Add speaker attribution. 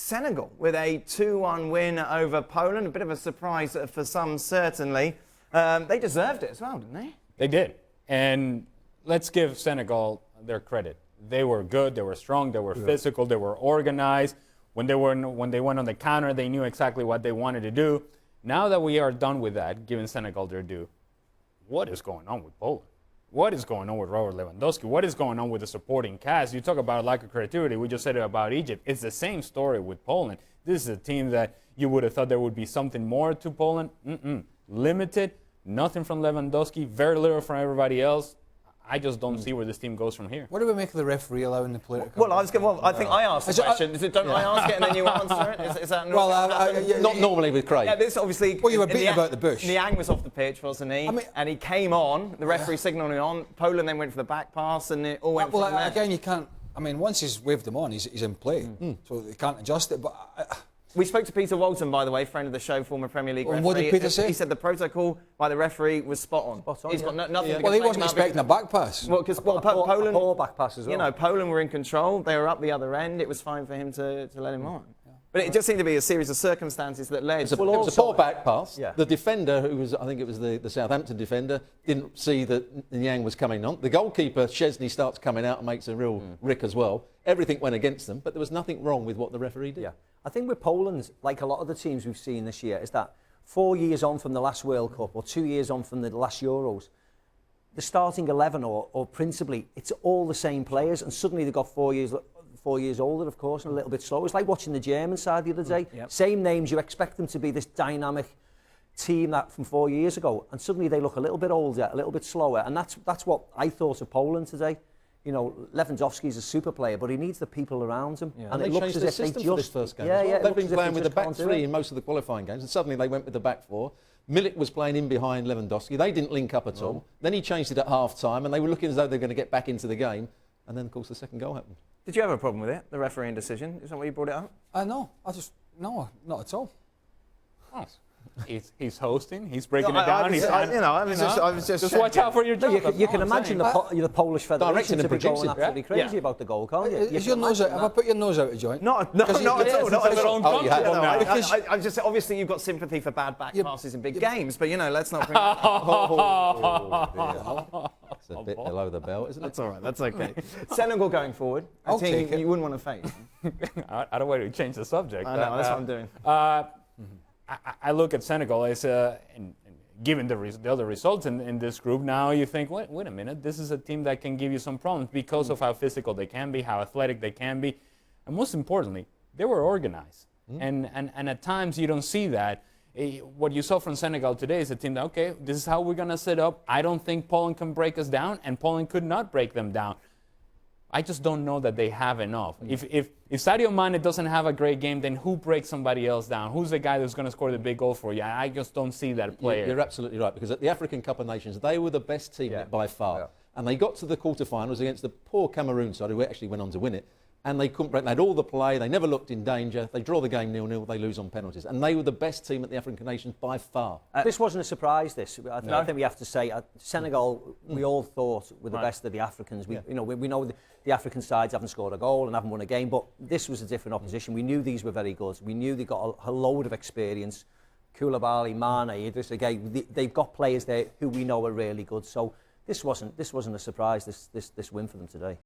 Speaker 1: Senegal with a 2-1 win over Poland. A bit of a surprise for some, certainly. They deserved it as well, didn't they?
Speaker 2: They did. And let's give Senegal their credit. They were good, they were strong, they were physical, they were organized. When they went on the counter, they knew exactly what they wanted to do. Now that we are done with that, giving Senegal their due, what is going on with Poland? What is going on with Robert Lewandowski? What is going on with the supporting cast? You talk about lack of creativity. We just said it about Egypt. It's the same story with Poland. This is a team that you would have thought there would be something more to Poland. Limited, nothing from Lewandowski, very little from everybody else. I just don't see where this team goes from here.
Speaker 3: What do we make of the referee allowing the player to come?
Speaker 1: Well, I think I asked the question. Don't I ask it and then you answer it? Is that
Speaker 4: not normally with Craig?
Speaker 1: Yeah, this obviously.
Speaker 3: Well, you were beating about the bush.
Speaker 1: Niang was off the pitch, wasn't he? And he came on. The referee signalled him on. Poland then went for the back pass, and it all went.
Speaker 3: Well,
Speaker 1: from there.
Speaker 3: again, you can't. I mean, once he's waved him on, he's in play, so they can't adjust it. But
Speaker 1: we spoke to Peter Walton, by the way, friend of the show, former Premier League referee.
Speaker 3: What did Peter say?
Speaker 1: He said the protocol by the referee was spot on. He's got nothing.
Speaker 3: Yeah. Well, he wasn't expecting a back pass.
Speaker 1: Well, because Poland,
Speaker 5: poor back pass as well.
Speaker 1: You know, Poland were in control. They were up the other end. It was fine for him to let him on. But it just seemed to be a series of circumstances that led.
Speaker 4: It was a poor back pass. Yeah. The defender, who was, I think it was the Southampton defender, didn't see that Niang was coming on. The goalkeeper, Szczesny, starts coming out and makes a real rick as well. Everything went against them, but there was nothing wrong with what the referee did.
Speaker 5: Yeah. I think with Poland, like a lot of the teams we've seen this year, is that 4 years on from the last World Cup or 2 years on from the last Euros, the starting 11 or principally, it's all the same players, and suddenly they've got 4 years older, of course, and a little bit slower. It's like watching the German side the other day. Same names, you expect them to be this dynamic team that from 4 years ago, and suddenly they look a little bit older, a little bit slower, and that's what I thought of Poland today. You know, Lewandowski's a super player, but he needs the people around him.
Speaker 4: And it looks as if they just for this first game. They've been playing with the back three in most of the qualifying games, and suddenly they went with the back four. Milik was playing in behind Lewandowski. They didn't link up at all. Then he changed it at half-time, and they were looking as though they were going to get back into the game. And then, of course, the second goal happened.
Speaker 1: Did you have a problem with it, the refereeing decision? Is that why you brought it up?
Speaker 3: No, not at all.
Speaker 2: Oh. He's hosting. He's breaking it down.
Speaker 1: I was just
Speaker 2: watch out for your job.
Speaker 5: You can imagine the Polish Federation to be going absolutely crazy about the goal, can't you?
Speaker 3: Is your nose out? Have I put your nose out of joint?
Speaker 1: Not at all. I just obviously you've got sympathy for bad back passes in big games, but let's not bring it up.
Speaker 4: It's a bit below the belt, isn't it?
Speaker 1: That's all right. That's okay. Senegal going forward. A team you wouldn't want to face.
Speaker 2: I don't want to change the subject.
Speaker 1: I know, that's what I'm doing.
Speaker 2: I look at Senegal as, and given the other results in this group, now you think, wait a minute, this is a team that can give you some problems because of how physical they can be, how athletic they can be, and most importantly, they were organized. And at times you don't see that. What you saw from Senegal today is a team that, okay, this is how we're going to set up. I don't think Poland can break us down, and Poland could not break them down. I just don't know that they have enough. If Sadio Mane doesn't have a great game, then who breaks somebody else down? Who's the guy that's going to score the big goal for you? I just don't see that player.
Speaker 4: You're absolutely right, because at the African Cup of Nations, they were the best team by far. Yeah. And they got to the quarterfinals against the poor Cameroon side, who actually went on to win it. And they couldn't break. They had all the play. They never looked in danger. They draw the game 0-0. They lose on penalties. And they were the best team at the African Nations by far.
Speaker 5: This wasn't a surprise, this. I think we have to say, Senegal, we all thought were the best of the Africans. We know the African sides haven't scored a goal and haven't won a game, but this was a different opposition. We knew these were very good. We knew they got a load of experience. Koulibaly, Mane, Idris, again, they've got players there who we know are really good. So this wasn't a surprise, this win for them today.